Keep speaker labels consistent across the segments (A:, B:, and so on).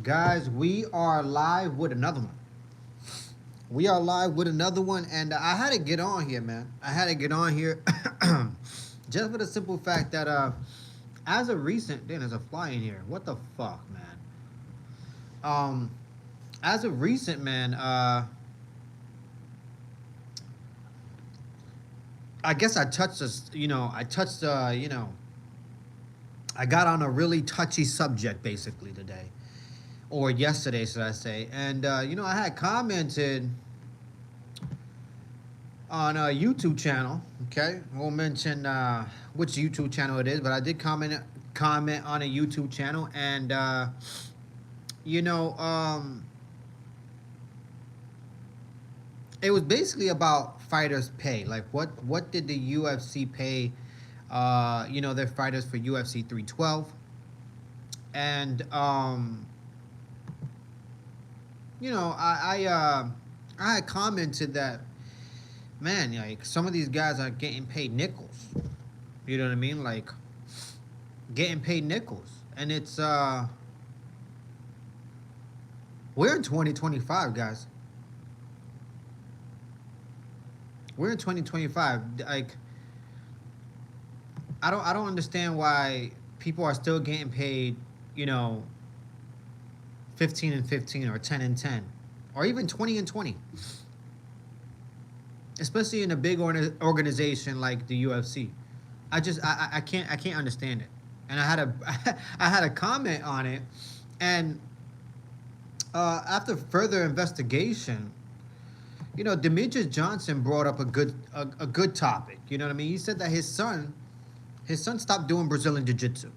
A: Guys, we are live with another one. We are live with another one, and I had to get on here, man. I had to get on here just for the simple fact that, as of recent, damn, there's a fly in here. What the fuck, man? Um, as of recent, man, I guess I touched this, I got on a really touchy subject basically today, or yesterday, should I say. And, I had commented on a YouTube channel. Okay, I won't mention which YouTube channel it is, but I did comment on a YouTube channel, and you know, um, it was basically about fighters' pay. Like, what did the UFC pay? Their fighters for UFC 312, and you know, I had commented that, man, like some of these guys are getting paid nickels. You know what I mean? Like getting paid nickels. And it's we're in 2025, guys. We're in 2025. Like I don't understand why people are still getting paid, you know, 15 and 15 or 10 and 10 or even 20 and 20. Especially in a big organization like the UFC. I can't understand it. And I had a I had a comment on it, and after further investigation, Demetrius Johnson brought up a good topic. You know what I mean? He said that his son stopped doing Brazilian Jiu Jitsu,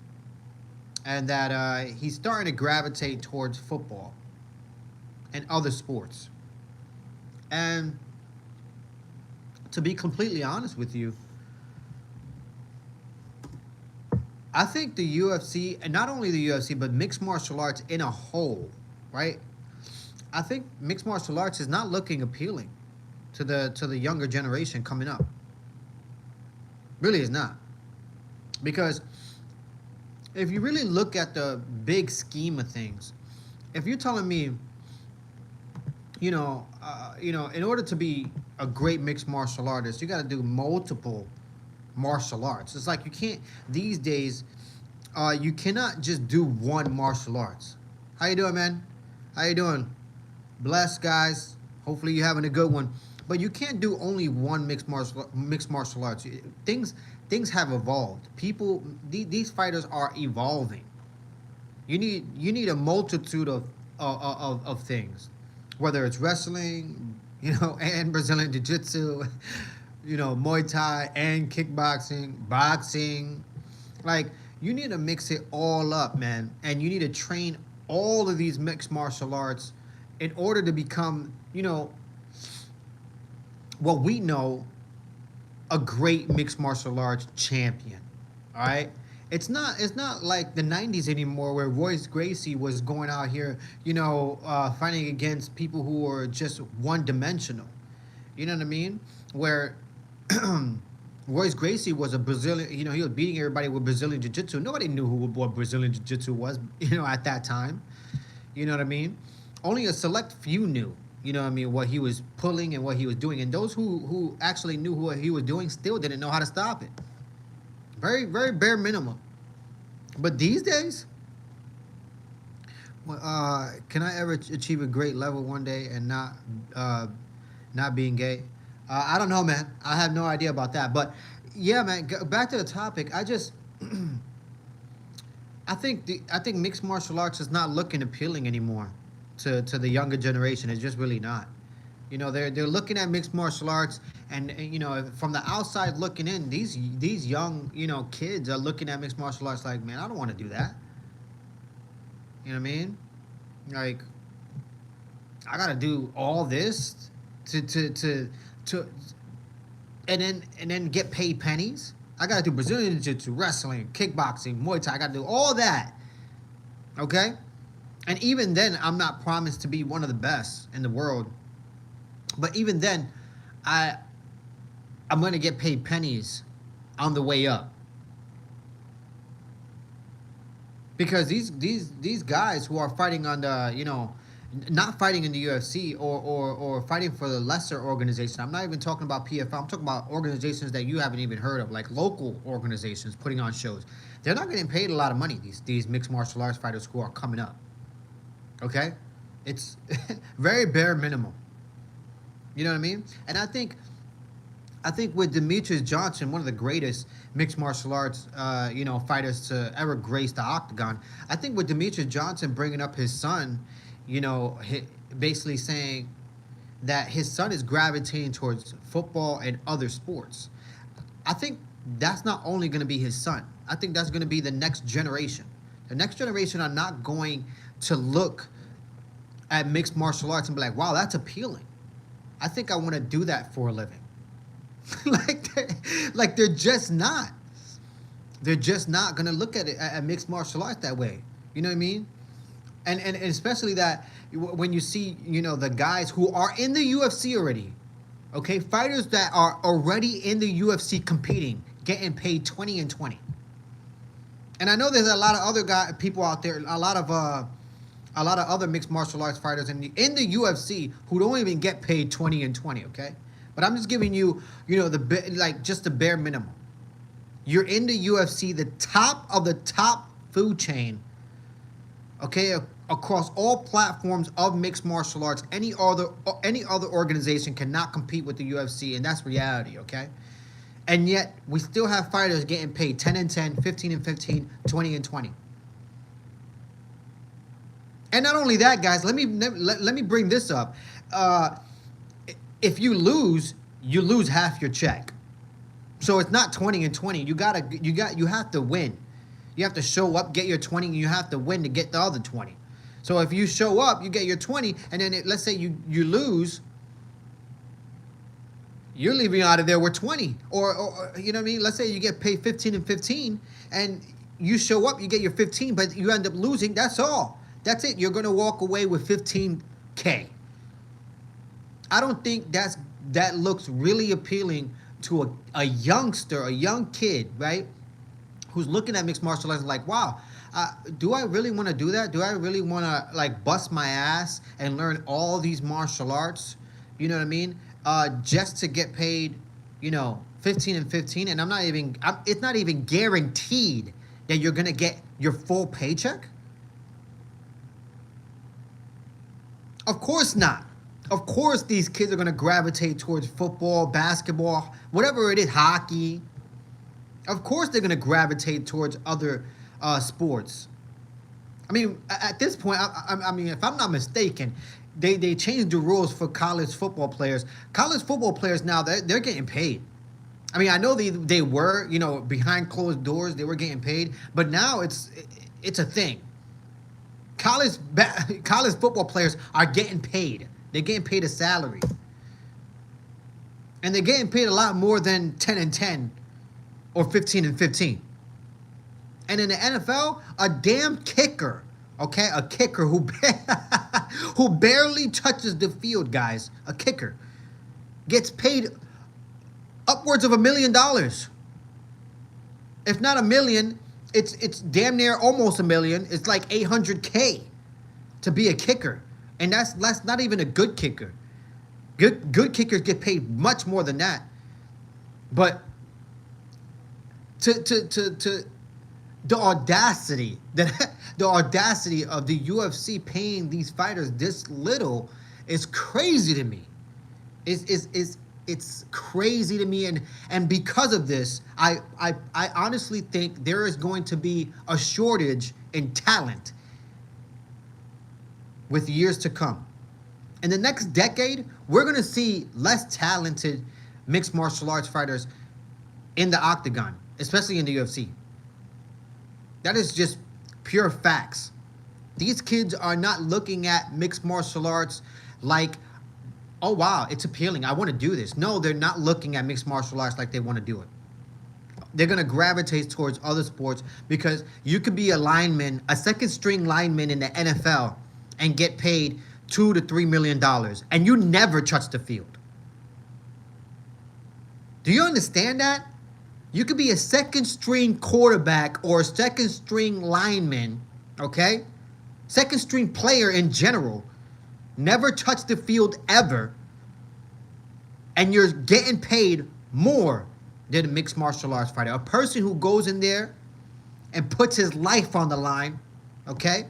A: and that he's starting to gravitate towards football and other sports. And to be completely honest with you, I think the UFC, and not only the UFC, but mixed martial arts in a whole, right? I think mixed martial arts is not looking appealing to the younger generation coming up. Really is not. Because if you really look at the big scheme of things, if you're telling me, in order to be a great mixed martial artist, you got to do multiple martial arts. It's like you can't these days. You cannot just do one martial arts. How you doing, man? How you doing? Blessed, guys. Hopefully you're having a good one. But you can't do only one mixed martial arts. Things have evolved. These fighters are evolving. You need a multitude of things, whether it's wrestling, and Brazilian Jiu Jitsu, Muay Thai and kickboxing, boxing. Like, you need to mix it all up, man. And you need to train all of these mixed martial arts in order to become, what we know, a great mixed martial arts champion. All right? It's not like the 90s anymore where Royce Gracie was going out here, fighting against people who were just one dimensional. You know what I mean? Where Royce Gracie was a Brazilian, he was beating everybody with Brazilian Jiu Jitsu. Nobody knew what Brazilian Jiu Jitsu was, at that time. You know what I mean? Only a select few knew, what I mean, what he was pulling and what he was doing. And those who actually knew what he was doing still didn't know how to stop it. Very, very bare minimum. But these days, can I ever achieve a great level one day and not being gay? I don't know, man. I have no idea about that. But yeah, man. Back to the topic. I think mixed martial arts is not looking appealing anymore to the younger generation. It's just really not. They're looking at mixed martial arts, and from the outside looking in, these young kids are looking at mixed martial arts like, man, I don't want to do that. You know what I mean? Like, I gotta do all this to and then get paid pennies. I gotta do Brazilian Jiu-Jitsu, wrestling, kickboxing, Muay Thai. I gotta do all that. Okay? And even then, I'm not promised to be one of the best in the world. But even then, I I'm gonna get paid pennies on the way up. because these guys who are fighting on the, not fighting in the UFC, or fighting for the lesser organization. I'm not even talking about PFL. I'm talking about organizations that you haven't even heard of, like local organizations putting on shows. They're not getting paid a lot of money. These mixed martial arts fighters who are coming up. Okay, it's very bare minimum. You know what I mean? And I think with Demetrius Johnson, one of the greatest mixed martial arts, fighters to ever grace the octagon. I think with Demetrius Johnson bringing up his son, basically saying that his son is gravitating towards football and other sports. I think that's not only going to be his son. I think that's going to be the next generation. The next generation are not going to look at mixed martial arts and be like, wow, that's appealing. I think I want to do that for a living. like they're just not. They're just not gonna look at it at mixed martial arts that way. You know what I mean? And especially that when you see the guys who are in the UFC already, okay, fighters that are already in the UFC competing, getting paid 20 and 20. And I know there's a lot of other people out there, a lot of other mixed martial arts fighters in the UFC who don't even get paid 20 and 20. Okay. But I'm just giving you, just the bare minimum. You're in the UFC, the top of the top food chain, okay, across all platforms of mixed martial arts. Any other organization cannot compete with the UFC, and that's reality, okay? And yet, we still have fighters getting paid 10 and 10, 15 and 15, 20 and 20. And not only that, guys, let me bring this up. If you lose half your check. So it's not 20 and 20. You have to win. You have to show up, get your 20, and you have to win to get the other 20. So if you show up, you get your 20, and then let's say you lose, you're leaving out of there with 20. Or you know what I mean? Let's say you get paid 15 and 15, and you show up, you get your 15, but you end up losing. That's all. That's it. You're going to walk away with 15K. I don't think that looks really appealing to a youngster, a young kid, right? Who's looking at mixed martial arts and like, wow, do I really want to do that? Do I really want to bust my ass and learn all these martial arts? You know what I mean? Just to get paid, 15 and 15, and it's not even guaranteed that you're gonna get your full paycheck. Of course not. Of course, these kids are going to gravitate towards football, basketball, whatever it is, hockey. Of course, they're going to gravitate towards other sports. I mean, at this point, I mean, if I'm not mistaken, they changed the rules for college football players. College football players now, they're getting paid. I mean, I know they were, behind closed doors, they were getting paid, but now it's a thing. College football players are getting paid. They're getting paid a salary. And they're getting paid a lot more than 10 and 10 or 15 and 15. And in the NFL, a damn kicker, okay? A kicker who barely touches the field, guys. A kicker gets paid upwards of $1 million. If not $1 million, it's damn near almost $1 million. It's like $800K to be a kicker. And that's not even a good kicker. Good kickers get paid much more than that. But to the audacity of the UFC paying these fighters this little is crazy to me. It's crazy to me, and because of this, I honestly think there is going to be a shortage in talent with years to come. In the next decade, we're going to see less talented mixed martial arts fighters in the octagon, especially in the UFC. That is just pure facts. These kids are not looking at mixed martial arts like, oh, wow, it's appealing. I want to do this. No, they're not looking at mixed martial arts like they want to do it. They're going to gravitate towards other sports because you could be a second string lineman in the NFL and get paid $2 to $3 million, and you never touch the field. Do you understand that? You could be a second string quarterback or a second string lineman, okay? Second string player in general, never touched the field ever, and you're getting paid more than a mixed martial arts fighter. A person who goes in there and puts his life on the line, okay?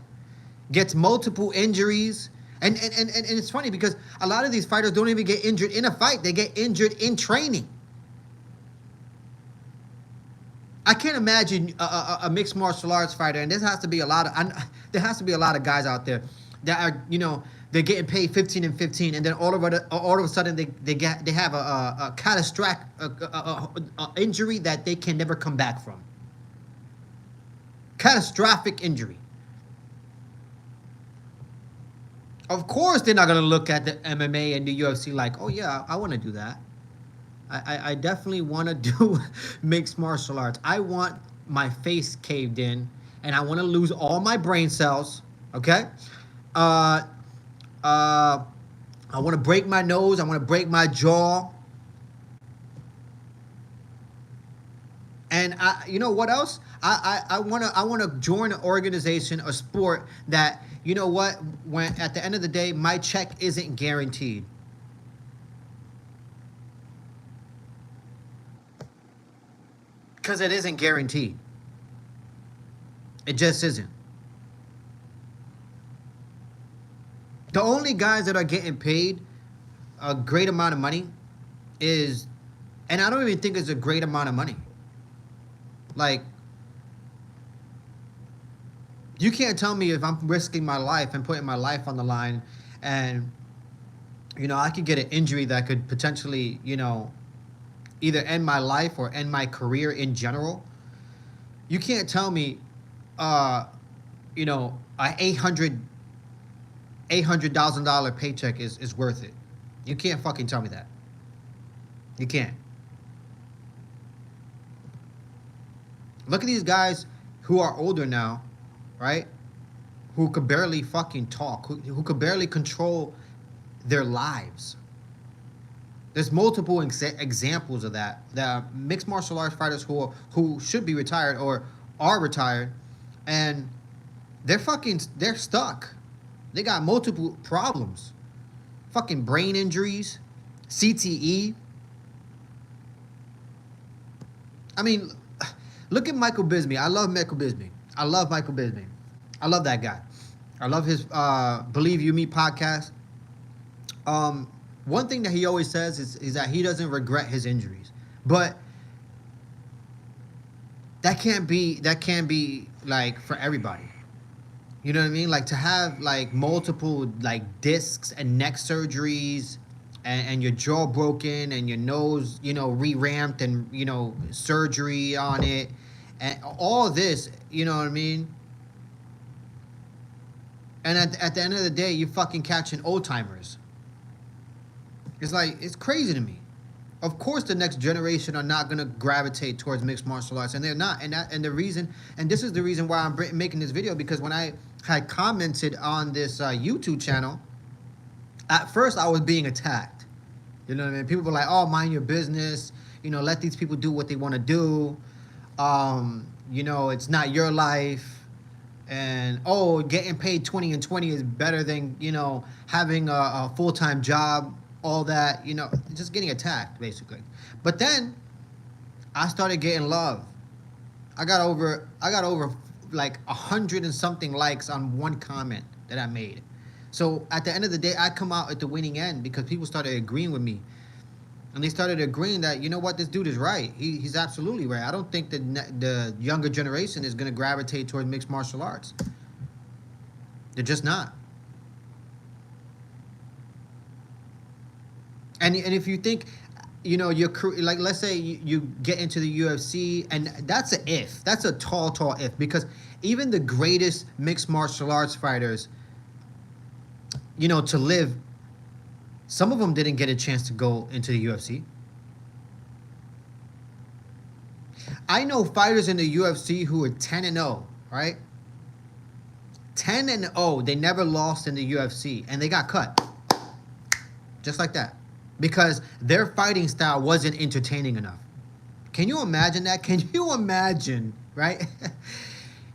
A: Gets multiple injuries. And it's funny because a lot of these fighters don't even get injured in a fight. They get injured in training. I can't imagine a mixed martial arts fighter, and there has to be a lot of guys out there that are, they're getting paid 15 and 15, and then all of a sudden they have a catastrophic injury that they can never come back from. Catastrophic injury. Of course, they're not gonna look at the MMA and the UFC like, oh yeah, I want to do that. I definitely want to do mixed martial arts. I want my face caved in, and I want to lose all my brain cells. Okay, I want to break my nose. I want to break my jaw. And you know what else? I wanna join an organization, a sport that, you know what, when at the end of the day my check isn't guaranteed. Because it isn't guaranteed. It just isn't. The only guys that are getting paid a great amount of money is, and I don't even think it's a great amount of money. Like, you can't tell me if I'm risking my life and putting my life on the line and, I could get an injury that could potentially, either end my life or end my career in general. You can't tell me, a $800,000 paycheck is worth it. You can't fucking tell me that. You can't. Look at these guys who are older now, right? Who could barely fucking talk, who could barely control their lives. There's multiple examples of that. The mixed martial arts fighters who should be retired or are retired, and they're stuck. They got multiple problems. Fucking brain injuries, CTE. I mean, look at Michael Bisping. I love Michael Bisping. I love that guy. I love his Believe You Me podcast. One thing that he always says is that he doesn't regret his injuries. But that can't be like for everybody. You know what I mean? Like to have like multiple like discs and neck surgeries and your jaw broken and your nose, re-ramped and, surgery on it. And all this, you know what I mean? And at the end of the day, you're fucking catching old timers. It's like, it's crazy to me. Of course, the next generation are not gonna gravitate towards mixed martial arts, and they're not. And this is the reason why I'm making this video, because when I had commented on this YouTube channel, at first I was being attacked. You know what I mean? People were like, "Oh, mind your business. Let these people do what they want to do. It's not your life." And getting paid 20 and 20 is better than having a full-time job. All that, just getting attacked, basically. But then I started getting love. I got over like 100 and something likes on one comment that I made. So at the end of the day, I come out at the winning end because people started agreeing with me. And they started agreeing that, this dude is right. He's absolutely right. I don't think that the younger generation is going to gravitate towards mixed martial arts. They're just not. And if you think, you're like, let's say you get into the UFC, and that's a if. That's a tall if, because even the greatest mixed martial arts fighters, to live, some of them didn't get a chance to go into the UFC. I know fighters in the UFC who are 10-0, right? 10-0, they never lost in the UFC, and they got cut. Just like that. Because their fighting style wasn't entertaining enough. Can you imagine that? Can you imagine, right?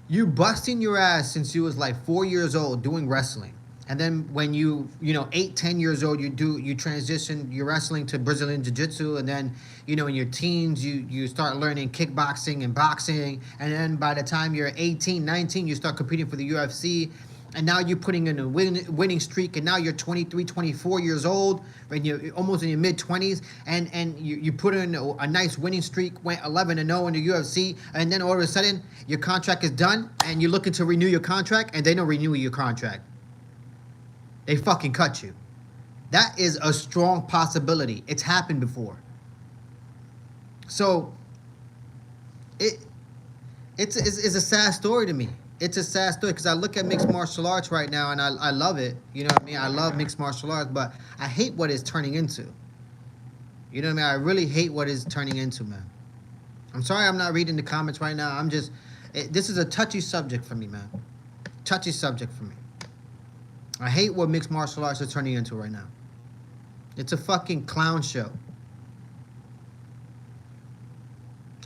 A: You busting your ass since you was like 4 years old doing wrestling. And then when you know, 8, 10 years old, you transition your wrestling to Brazilian Jiu-Jitsu. And then, you know, in your teens, you start learning kickboxing and boxing. And then by the time you're 18, 19, you start competing for the UFC. And now you're putting in a winning streak, and now you're 23, 24 years old, and you're almost in your mid-20s, and you put in a nice winning streak, went 11-0 in the UFC, and then all of a sudden, your contract is done, and you're looking to renew your contract, and they don't renew your contract. They fucking cut you. That is a strong possibility. It's happened before. So, it's a sad story to me. It's a sad story because I look at mixed martial arts right now and I love it. You know what I mean? I love mixed martial arts, but I hate what it's turning into. You know what I mean? I really hate what it's turning into, man. I'm sorry I'm not reading the comments right now. This is a touchy subject for me, man. Touchy subject for me. I hate what mixed martial arts are turning into right now. It's a fucking clown show.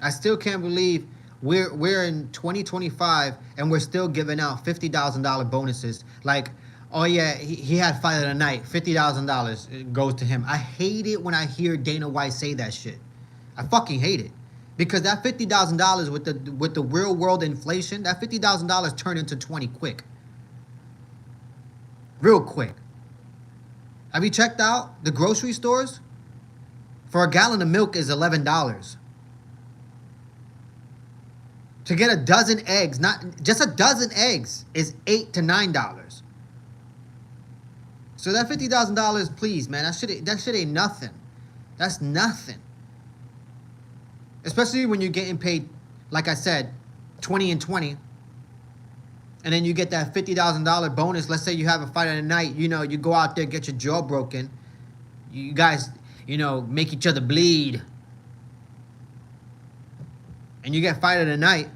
A: I still can't believe we're in 2025 and we're still giving out $50,000 bonuses. Like, oh yeah, he had fight of the night, $50,000 goes to him. I hate it when I hear Dana White say that shit. I fucking hate it, because that $50,000 with the real world inflation, that $50,000 turned into 20 quick, real quick. Have you checked out the grocery stores? For a gallon of milk is $11. To get a dozen eggs, not just a dozen eggs, is $8 to $9. So that $50,000, please, man, that shit ain't nothing. That's nothing. Especially when you're getting paid, like I said, 20 and 20, and then you get that $50,000 bonus. Let's say you have a fight of the night. You know, you go out there, get your jaw broken. You guys, you know, make each other bleed. And you get fight of the night,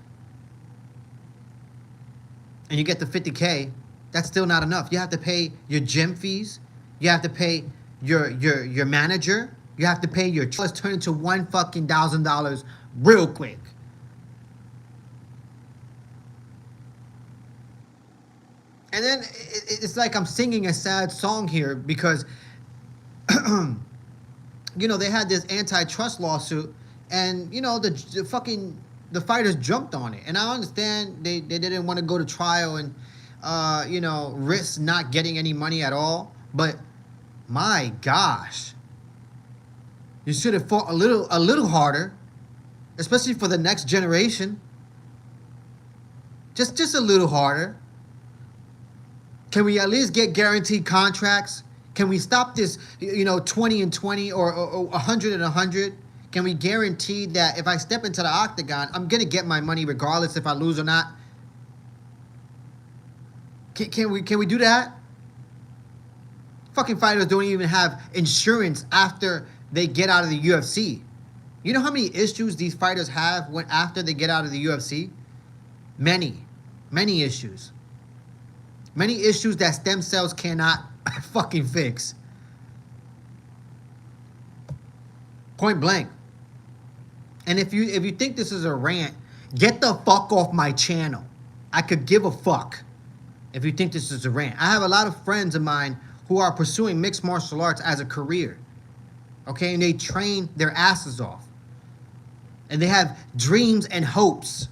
A: and you get the $50K, that's still not enough. You have to pay your gym fees. You have to pay your manager. You have to pay your... Let's turn into one fucking $1,000 real quick. And then it's like I'm singing a sad song here because, you know, they had this antitrust lawsuit, and, you know, the fighters jumped on it. And I understand they didn't want to go to trial and, you know, risk not getting any money at all. But my gosh, you should have fought a little harder, especially for the next generation. Just a little harder. Can we at least get guaranteed contracts? Can we stop this, you know, 20 and 20 or 100 and 100? Can we guarantee that if I step into the octagon, I'm going to get my money regardless if I lose or not? Can we do that? Fucking fighters don't even have insurance after they get out of the UFC. You know how many issues these fighters have after they get out of the UFC? Many issues. Many issues that stem cells cannot fucking fix. Point blank. And if you think this is a rant, get the fuck off my channel. I could give a fuck if you think this is a rant. I have a lot of friends of mine who are pursuing mixed martial arts as a career. Okay, and they train their asses off. And they have dreams and hopes.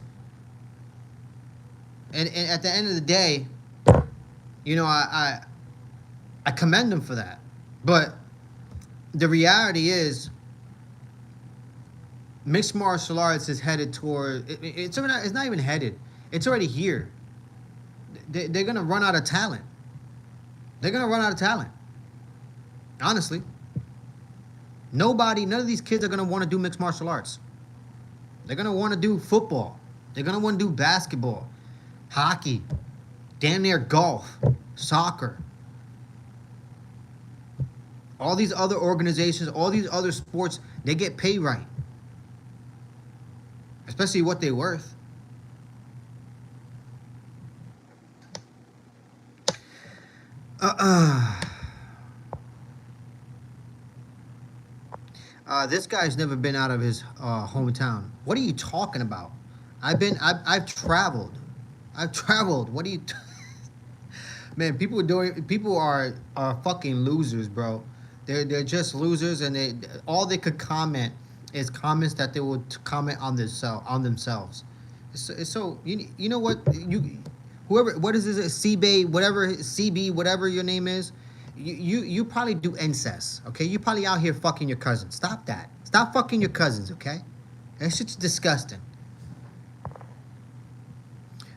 A: And at the end of the day, you know, I commend them for that. But the reality is, mixed martial arts is headed toward... It's not even headed. It's already here. They're going to run out of talent. They're going to run out of talent. Honestly. None of these kids are going to want to do mixed martial arts. They're going to want to do football. They're going to want to do basketball, hockey, damn near golf, soccer. All these other organizations, all these other sports, they get paid right. Especially what they're worth. This guy's never been out of his hometown. What are you talking about? I've traveled. I've traveled. What are you? Man, people are fucking losers, bro. They're just losers, and they all they could comment is comments that they would comment on themselves. It's so you know what you whoever what is this CB whatever CB whatever your name is, you probably do incest. Okay, you probably out here fucking your cousins. Stop that. Stop fucking your cousins. Okay, that shit's disgusting.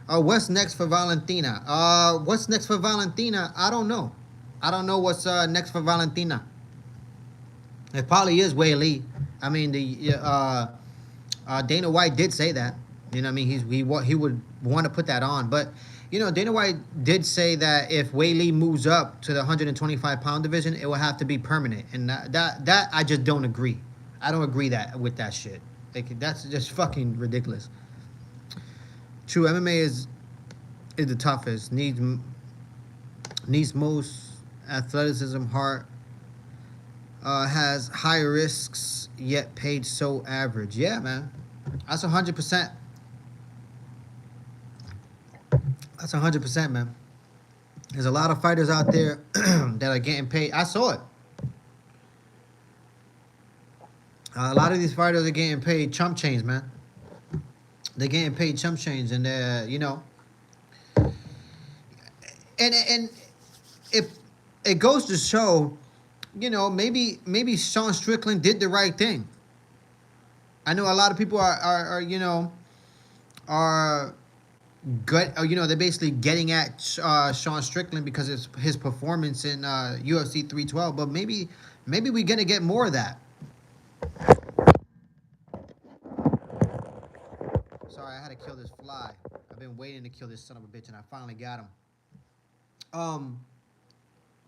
A: What's next for Valentina? What's next for Valentina? I don't know. I don't know what's next for Valentina. It probably is Wei Lee. I mean, Dana White did say that. You know, what I mean, he would want to put that on, but you know, Dana White did say that if Wei Lee moves up to the 125-pound division, it will have to be permanent, and that I just don't agree. I don't agree with that shit. Like, that's just fucking ridiculous. True, MMA is the toughest. Needs most athleticism. Heart has high risks yet paid so average. Yeah, man, that's 100%. That's 100%, man. There's a lot of fighters out there that are getting paid. I saw it. A lot of these fighters are getting paid chump change, man. They're getting paid chump change, and you know, and if it goes to show, you know, maybe Sean Strickland did the right thing. I know a lot of people are you know, are good. You know, they're basically getting at Sean Strickland because of his performance in UFC 312. But maybe we're gonna get more of that. Sorry, I had to kill this fly. I've been waiting to kill this son of a bitch, and I finally got him.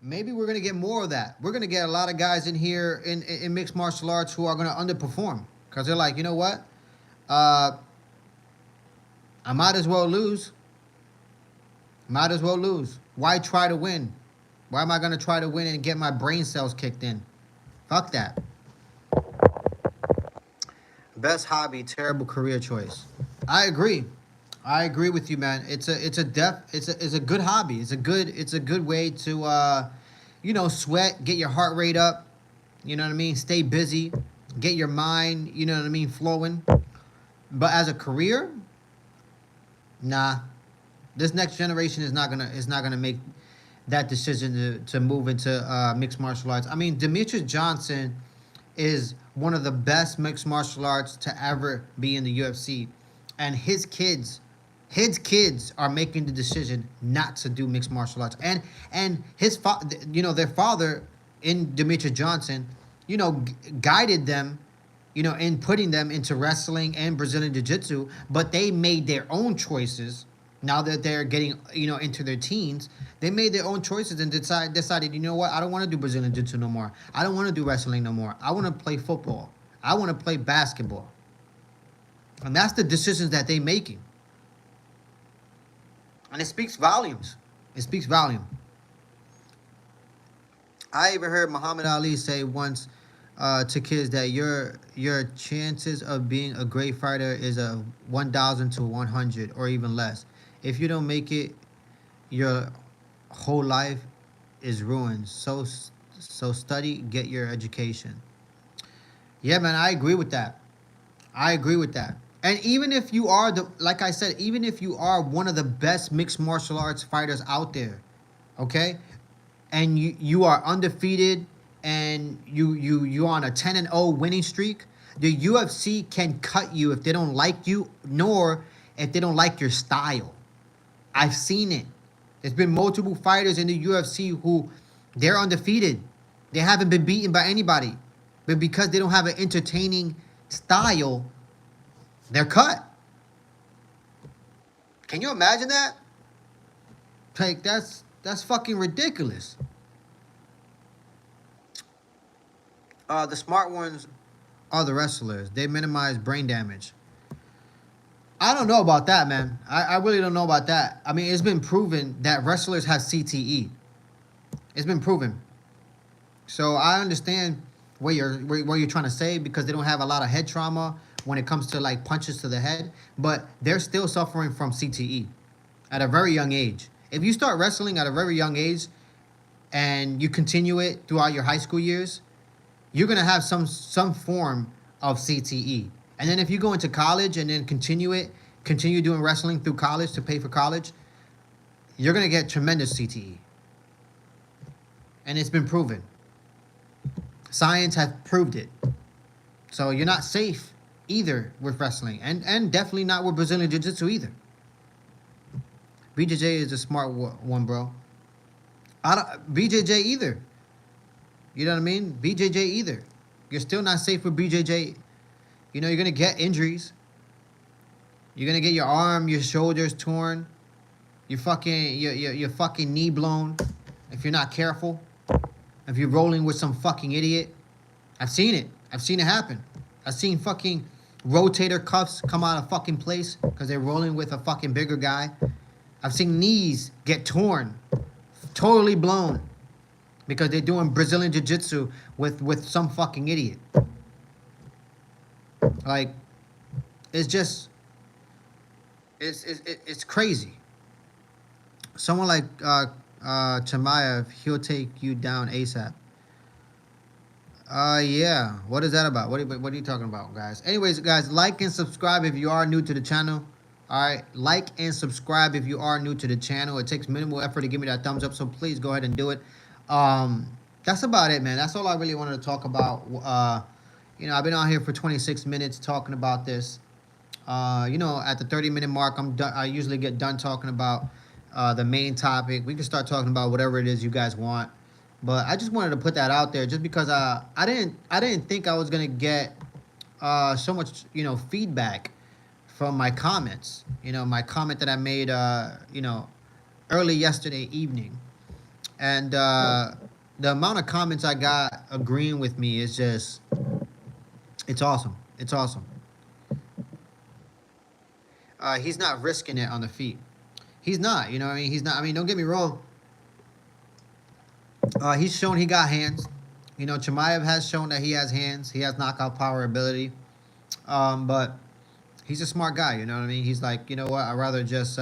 A: Maybe we're gonna get more of that. We're gonna get a lot of guys in here in mixed martial arts who are gonna underperform because they're like, you know what? I might as well lose. Might as well lose. Why try to win? Why am I gonna try to win and get my brain cells kicked in? Fuck that. Best hobby, terrible career choice. I agree. I agree with you, man. It's a good hobby. It's a good way to you know, sweat, get your heart rate up, you know what I mean? Stay busy, get your mind, you know what I mean, flowing. But as a career, nah. This next generation is not gonna make that decision to move into mixed martial arts. I mean, Demetrius Johnson is one of the best mixed martial arts to ever be in the UFC, and his kids are making the decision not to do mixed martial arts, and his you know, their father in Demetrius Johnson, you know, guided them, you know, in putting them into wrestling and Brazilian Jiu-Jitsu, but they made their own choices. Now that they're getting, you know, into their teens, they made their own choices and decided, you know what, I don't want to do Brazilian Jiu-Jitsu no more. I don't want to do wrestling no more. I want to play football. I want to play basketball. And that's the decisions that they're making. And it speaks volumes. It speaks volume. I even heard Muhammad Ali say once to kids that your chances of being a great fighter is a 1,000 to 100 or even less. If you don't make it, your whole life is ruined. So study, get your education. Yeah, man, I agree with that. I agree with that. And even if you are like I said, even if you are one of the best mixed martial arts fighters out there, okay, and you are undefeated and you're on a 10-0 winning streak, the UFC can cut you if they don't like you, nor if they don't like your style. I've seen it. There's been multiple fighters in the UFC who they're undefeated. They haven't been beaten by anybody. But because they don't have an entertaining style, they're cut. Can you imagine that? Like, that's fucking ridiculous. The smart ones are the wrestlers. They minimize brain damage. I don't know about that, man. I really don't know about that. I mean, it's been proven that wrestlers have CTE. It's been proven. So I understand what you're trying to say, because they don't have a lot of head trauma when it comes to like punches to the head, but they're still suffering from CTE at a very young age. If you start wrestling at a very young age and you continue it throughout your high school years, you're gonna have some form of CTE. And then if you go into college and then continue doing wrestling through college to pay for college, you're gonna get tremendous CTE. And it's been proven. Science has proved it. So you're not safe either with wrestling, and definitely not with Brazilian Jiu-Jitsu either. BJJ is a smart one, bro. I don't, BJJ either. You know what I mean? BJJ either. You're still not safe with BJJ. You know, you're gonna get injuries. You're gonna get your arm, your shoulders torn, your fucking knee blown if you're not careful. If you're rolling with some fucking idiot. I've seen it. I've seen it happen. I've seen fucking rotator cuffs come out of fucking place because they're rolling with a fucking bigger guy. I've seen knees get torn, totally blown, because they're doing Brazilian Jiu-Jitsu with some fucking idiot. Like, it's just, it's crazy. Someone like Chimaev, he'll take you down ASAP. Yeah. What is that about? What are you talking about, guys? Anyways, guys, like and subscribe if you are new to the channel. All right, like and subscribe if you are new to the channel. It takes minimal effort to give me that thumbs up, so please go ahead and do it. That's about it, man. That's all I really wanted to talk about. You know, I've been out here for 26 minutes talking about this. You know, at the 30-minute mark, I'm done. I usually get done talking about the main topic. We can start talking about whatever it is you guys want. But I just wanted to put that out there, just because I didn't think I was gonna get so much, you know, feedback from my comments. You know, my comment that I made, you know, early yesterday evening, and the amount of comments I got agreeing with me is just, it's awesome. It's awesome. He's not risking it on the feet. He's not. You know what I mean? He's not. I mean, don't get me wrong. He's shown he got hands. You know, Chimaev has shown that he has hands. He has knockout power ability. But he's a smart guy. You know what I mean? He's like, you know what? I'd rather just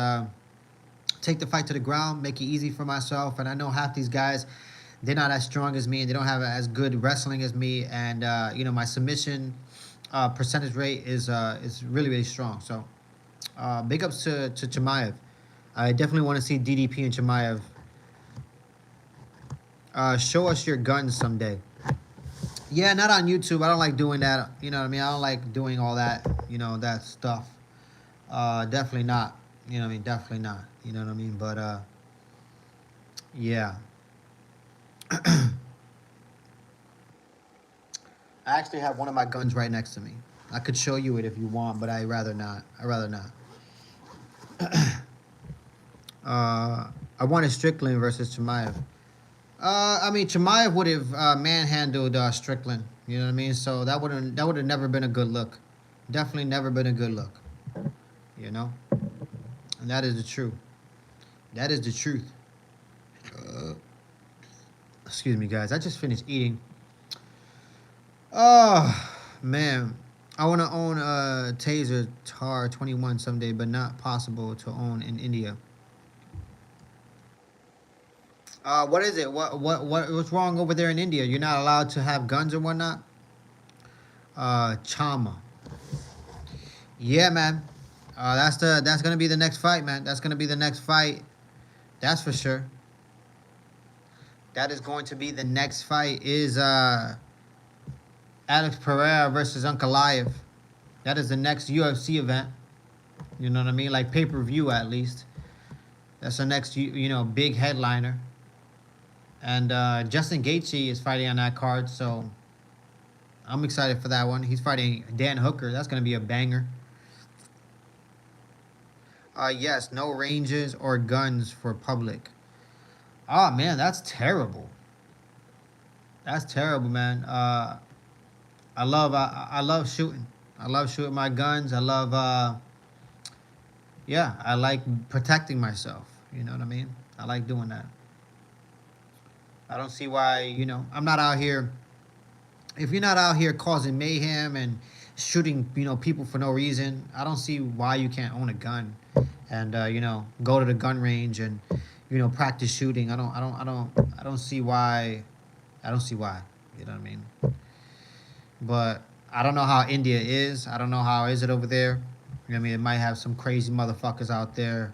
A: take the fight to the ground, make it easy for myself. And I know half these guys, they're not as strong as me, and they don't have as good wrestling as me. And you know, my submission percentage rate is really, really strong. So big ups to Chimaev. I definitely want to see DDP and Chimaev. Show us your guns someday. Yeah, not on YouTube. I don't like doing that. You know what I mean? I don't like doing all that, you know, that stuff. Definitely not. You know what I mean? Definitely not. You know what I mean? But, yeah. I actually have one of my guns right next to me. I could show you it if you want, but I'd rather not. I'd rather not. I wanted Strickland versus Chimaev. I mean, Chimaev would have manhandled Strickland. You know what I mean? So that would have never been a good look. Definitely never been a good look. You know? And that is the truth. That is the truth. Excuse me, guys. I just finished eating. Oh, man. I want to own a Taser TAR 21 someday, but not possible to own in India. What is it? What's wrong over there in India? You're not allowed to have guns or whatnot? Chama. Yeah, man. That's gonna be the next fight, man. That's gonna be the next fight. That's for sure. That is going to be the next fight. Is Alex Pereira versus Ankalaev. That is the next UFC event. You know what I mean? Like pay-per-view, at least. That's the next, you know, big headliner. And Justin Gaethje is fighting on that card, so I'm excited for that one. He's fighting Dan Hooker. That's going to be a banger. Yes, no ranges or guns for public. Oh, man, that's terrible. That's terrible, man. I love shooting. I love shooting my guns. I love, yeah, I like protecting myself. You know what I mean? I like doing that. I don't see why, you know, I'm not out here if you're not out here causing mayhem and shooting, people for no reason, I don't see why you can't own a gun and go to the gun range and practice shooting. I don't see why. I don't see why. You know what I mean? But I don't know how India is. I don't know how is it over there. I mean, it might have some crazy motherfuckers out there,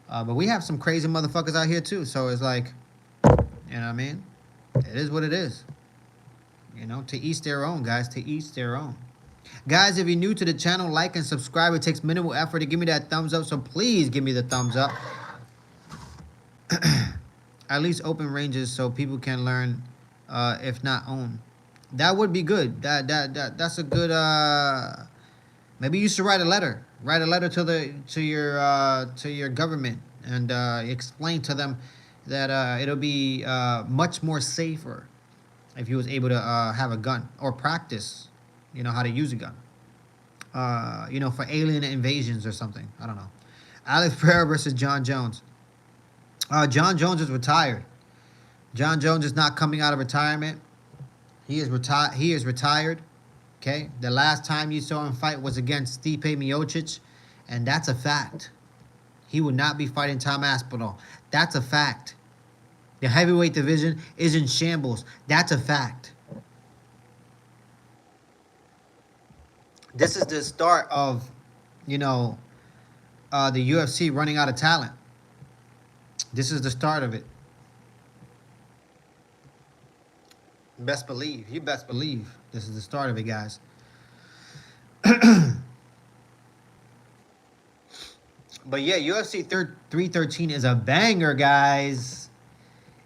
A: but we have some crazy motherfuckers out here too. So it's like, you know what I mean? It is what it is. To each their own, guys. To each their own. Guys, if you're new to the channel, like and subscribe. It takes minimal effort to give me that thumbs up, so please give me the thumbs up. At least open ranges so people can learn, if not own. That would be good. That's a good. Maybe you should write a letter. Write a letter to your government and explain to them that it'll be much more safer if you was able to have a gun or practice, how to use a gun. For alien invasions or something. I don't know. Alex Pereira versus John Jones. John Jones is retired. John Jones is not coming out of retirement. He is retired. Okay. The last time you saw him fight was against Stipe Miocic, and that's a fact. He would not be fighting Tom Aspinall. That's a fact. The heavyweight division is in shambles. That's a fact. This is the start of, the UFC running out of talent. This is the start of it. Best believe. You best believe this is the start of it, guys. But yeah, UFC 313 is a banger, guys.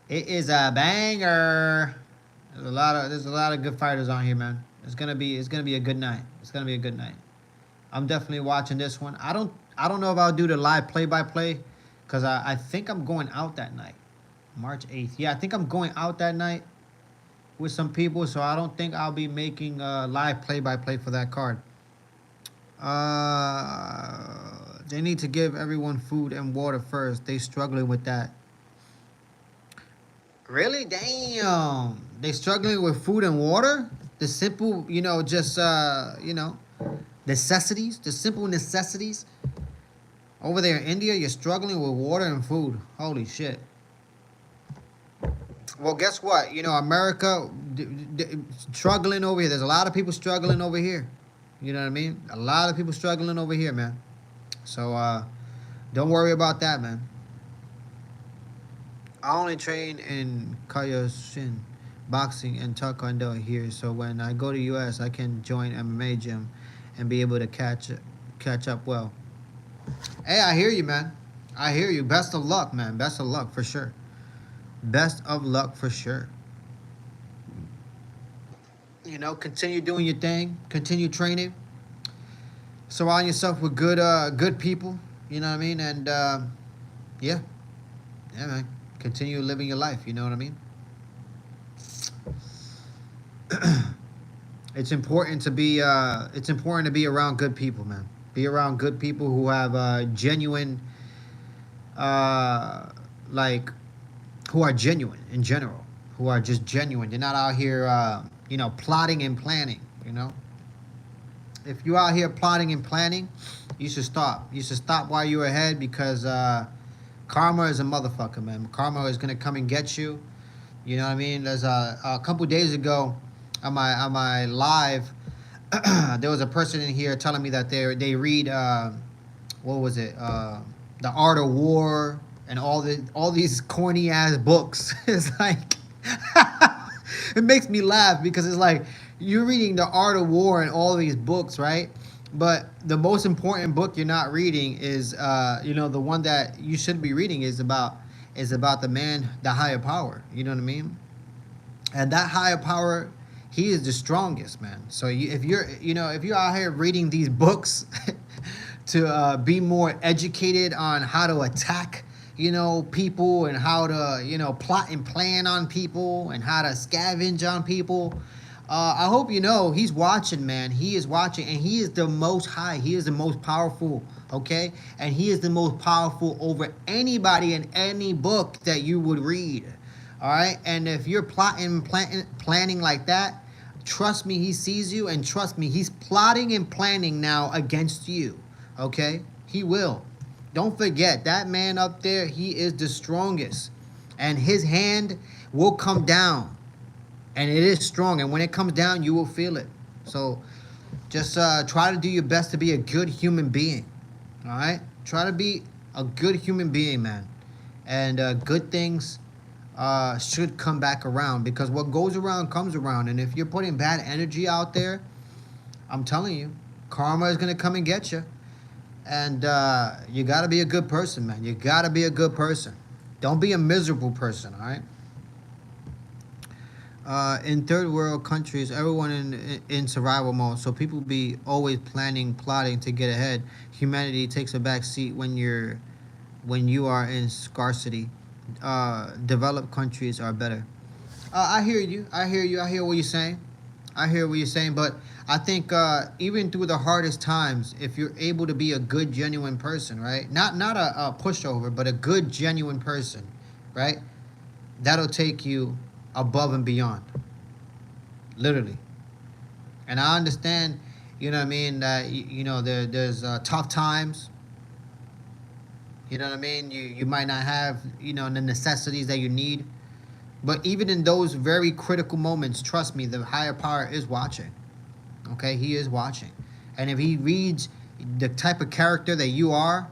A: It is a banger. There's a lot of good fighters on here, man. It's gonna be a good night. It's gonna be a good night. I'm definitely watching this one. I don't know if I'll do the live play-by-play, because I think I'm going out that night. March 8th. Yeah, I think I'm going out that night with some people, so I don't think I'll be making live play-by-play for that card. They need to give everyone food and water first. They struggling with that. Really? Damn. They struggling with food and water? The simple, necessities, the simple necessities. Over there in India, you're struggling with water and food. Holy shit. Well, guess what? America struggling over here. There's a lot of people struggling over here. You know what I mean? A lot of people struggling over here, man. So, don't worry about that, man. I only train in Kyokushin, boxing, and taekwondo here. So when I go to US, I can join MMA gym and be able to catch up well. Hey, I hear you, man. I hear you. Best of luck, man. Best of luck for sure. Best of luck for sure. Continue doing your thing. Continue training. Surround yourself with good people. You know what I mean? And yeah, man. Continue living your life. You know what I mean? It's important to be around good people, man. Be around good people who have genuine, who are genuine in general, who are just genuine. They're not out here, plotting and planning. If you're out here plotting and planning, you should stop. You should stop while you're ahead, because karma is a motherfucker, man. Karma is gonna come and get you. You know what I mean? There's a couple days ago on my live, there was a person in here telling me that they read what was it? The Art of War and all these corny ass books. It's like it makes me laugh, because it's like you're reading The Art of War and all these books, right? But the most important book you're not reading is the one that you should be reading is about the man, the higher power. You know what I mean? And that higher power, he is the strongest, man. So if you're out here reading these books to be more educated on how to attack, people, and how to, plot and plan on people, and how to scavenge on people, I hope he's watching, man. He is watching, and he is the most high. He is the most powerful, okay? And he is the most powerful over anybody in any book that you would read, all right? And if you're plotting, planning like that, Trust me, he sees you, and trust me, he's plotting and planning now against you. Okay? He will. Don't forget, that man up there, he is the strongest. And his hand will come down. And it is strong. And when it comes down, you will feel it. So just try to do your best to be a good human being. All right? Try to be a good human being, man. And good things should come back around, because what goes around comes around. And if you're putting bad energy out there, I'm telling you, karma is going to come and get you. And you got to be a good person, man. You got to be a good person. Don't be a miserable person, all right? In third world countries, everyone in survival mode, so people be always planning, plotting to get ahead. Humanity takes a back seat when you are in scarcity. Developed countries are better. I hear you. I hear you. I hear what you're saying. I hear what you're saying. But I think even through the hardest times, if you're able to be a good, genuine person, right? Not a pushover, but a good, genuine person, right? That'll take you above and beyond. Literally. And I understand, you know what I mean, that, there's tough times. You know what I mean? You might not have, the necessities that you need. But even in those very critical moments, trust me, the higher power is watching. Okay? He is watching. And if he reads the type of character that you are,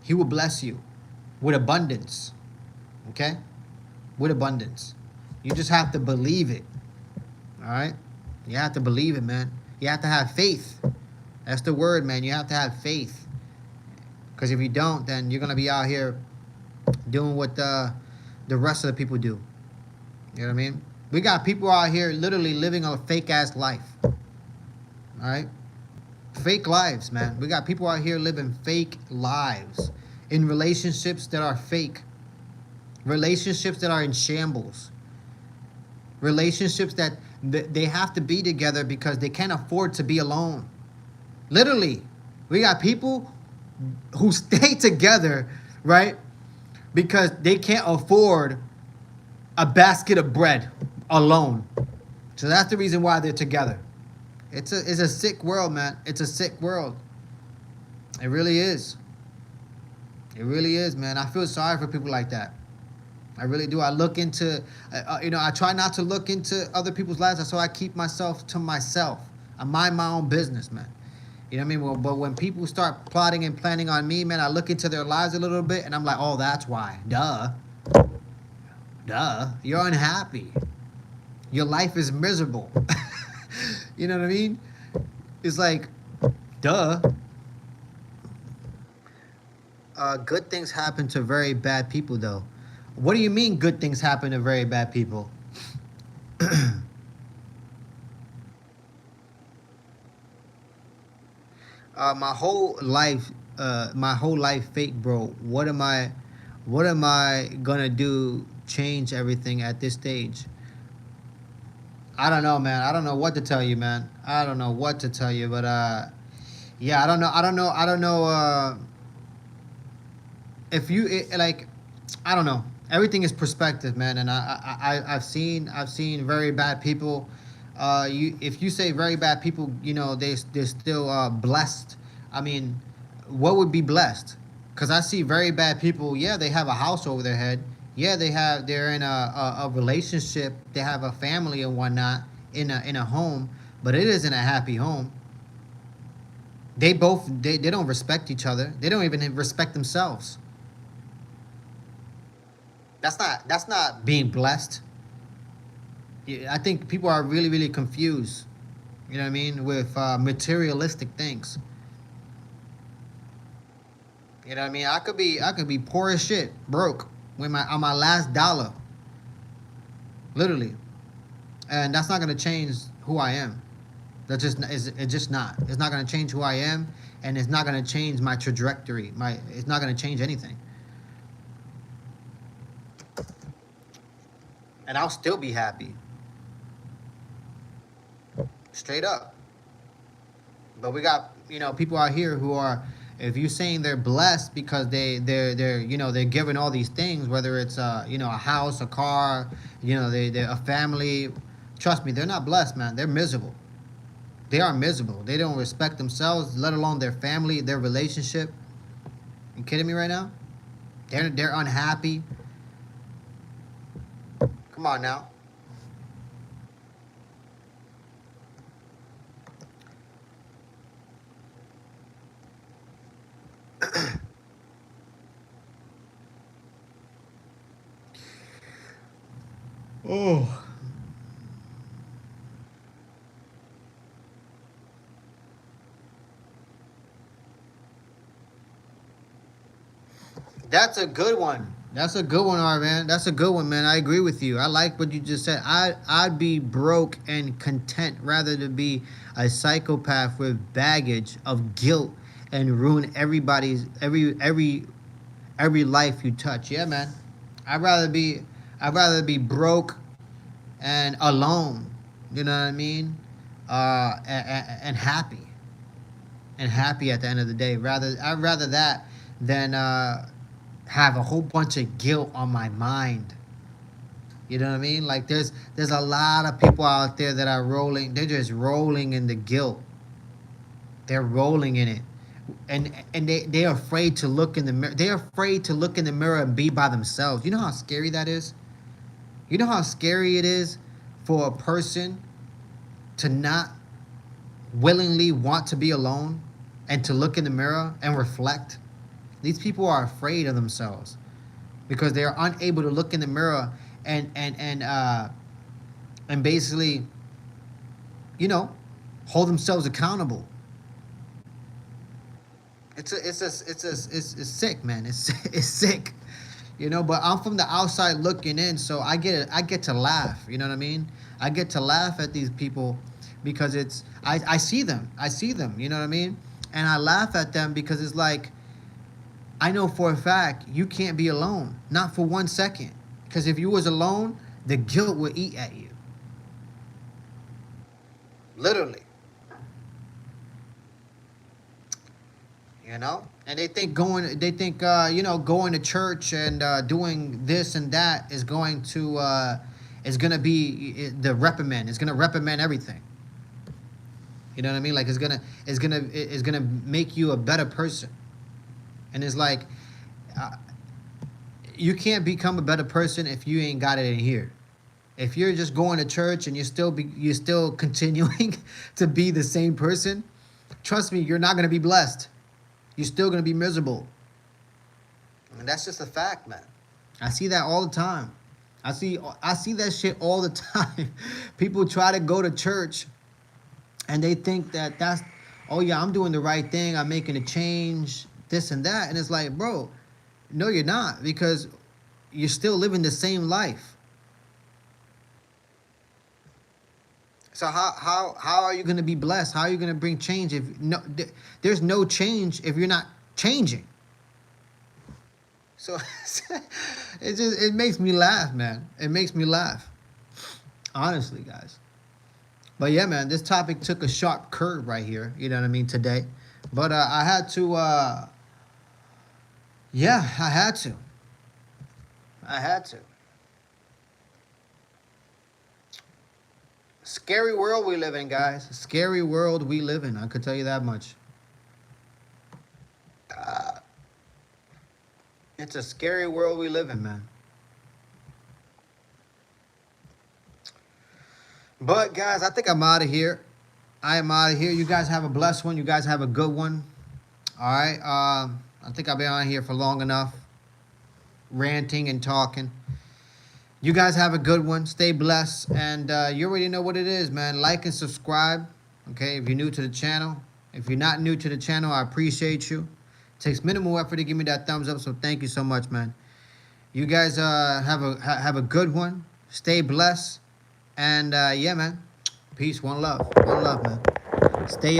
A: he will bless you with abundance. Okay? With abundance. You just have to believe it. All right? You have to believe it, man. You have to have faith. That's the word, man. You have to have faith. Because if you don't, then you're going to be out here doing what the rest of the people do. You know what I mean? We got people out here literally living a fake-ass life. All right? Fake lives, man. We got people out here living fake lives in relationships that are fake. Relationships that are in shambles. Relationships that they have to be together because they can't afford to be alone. Literally. We got people who stay together, right? Because they can't afford a basket of bread alone. So that's the reason why they're together. It's a sick world, man. It's a sick world. It really is. It really is, man. I feel sorry for people like that. I really do. I look into, I try not to look into other people's lives, so I keep myself to myself. I mind my own business, man. You know what I mean? Well, but when people start plotting and planning on me, man, I look into their lives a little bit, and I'm like, oh, that's why. Duh. You're unhappy. Your life is miserable. You know what I mean? It's like, duh. Good things happen to very bad people, though. What do you mean good things happen to very bad people? My whole life fake, bro. What am I gonna do? Change everything at this stage? I don't know, man. I don't know what to tell you, man. I don't know what to tell you, but yeah, I don't know. If you like, I don't know. Everything is perspective, man. And I've seen very bad people. If you say very bad people, they're still blessed. I mean, what would be blessed? Because I see very bad people. Yeah, they have a house over their head. Yeah, they're in a relationship. They have a family and whatnot in a home, but it isn't a happy home. They don't respect each other. They don't even respect themselves. That's not being blessed. Yeah, I think people are really, really confused. You know what I mean, with materialistic things. You know what I mean? I could be poor as shit, broke, with on my last dollar, literally, and that's not gonna change who I am. It's just not. It's not gonna change who I am, and it's not gonna change my trajectory. It's not gonna change anything, and I'll still be happy, straight up. But we got people out here who are, if you're saying they're blessed because they're given all these things, whether it's a house, a car, they're a family, Trust me, they're not blessed, man. They're miserable. They are miserable. They don't respect themselves, let alone their family, their relationship. You kidding me right now? They're unhappy. Come on now. Oh. That's a good one. That's a good one, Art, man. That's a good one, man. I agree with you. I like what you just said. I'd be broke and content rather to be a psychopath with baggage of guilt and ruin every life you touch. Yeah, man. I'd rather be I'd rather be broke and alone. You know what I mean? And happy and happy at the end of the day. I'd rather that than have a whole bunch of guilt on my mind. You know what I mean? Like there's a lot of people out there that are rolling. They're just rolling in the guilt. They're rolling in it, and they're afraid to look in the mirror. They're afraid to look in the mirror and be by themselves. You know how scary that is. You know how scary it is for a person to not willingly want to be alone and to look in the mirror and reflect. These people are afraid of themselves because they are unable to look in the mirror and basically, you know, hold themselves accountable. It's sick, man. It's sick, you know. But I'm from the outside looking in, so I get to laugh. You know what I mean? I get to laugh at these people because I see them. I see them. You know what I mean? And I laugh at them because it's like I know for a fact you can't be alone, not for 1 second. Because if you was alone, the guilt would eat at you, literally. You know, and they think you know, going to church and doing this and that is gonna be the reprimand. It's gonna reprimand everything. You know what I mean? Like it's gonna make you a better person. And it's like uh, you can't become a better person if you ain't got it in here. If you're just going to church and you're still continuing to be the same person, trust me, you're not gonna be blessed. You're still gonna be miserable. And that's just a fact, man. I see that all the time. I see that shit all the time. People try to go to church and they think that that's, oh yeah, I'm doing the right thing. I'm making a change, this and that. And it's like, bro, no, you're not, because you're still living the same life. So how are you going to be blessed? How are you going to bring change if there's no change if you're not changing? So it makes me laugh, man. It makes me laugh, honestly, guys. But yeah, man, this topic took a sharp curve right here. You know what I mean, today. But I had to. Yeah, I had to. I had to. Scary world we live in, guys. Scary world we live in. I could tell you that much. It's a scary world we live in, man. But guys, I think I'm out of here. I am out of here. You guys have a blessed one. You guys have a good one. All right. I think I've been on here for long enough, ranting and talking. You guys have a good one. Stay blessed. And you already know what it is, man. Like and subscribe. Okay, if you're new to the channel. If you're not new to the channel, I appreciate you. It takes minimal effort to give me that thumbs up, so thank you so much, man. You guys have a good one. Stay blessed. And yeah, man. Peace. One love. One love, man. Stay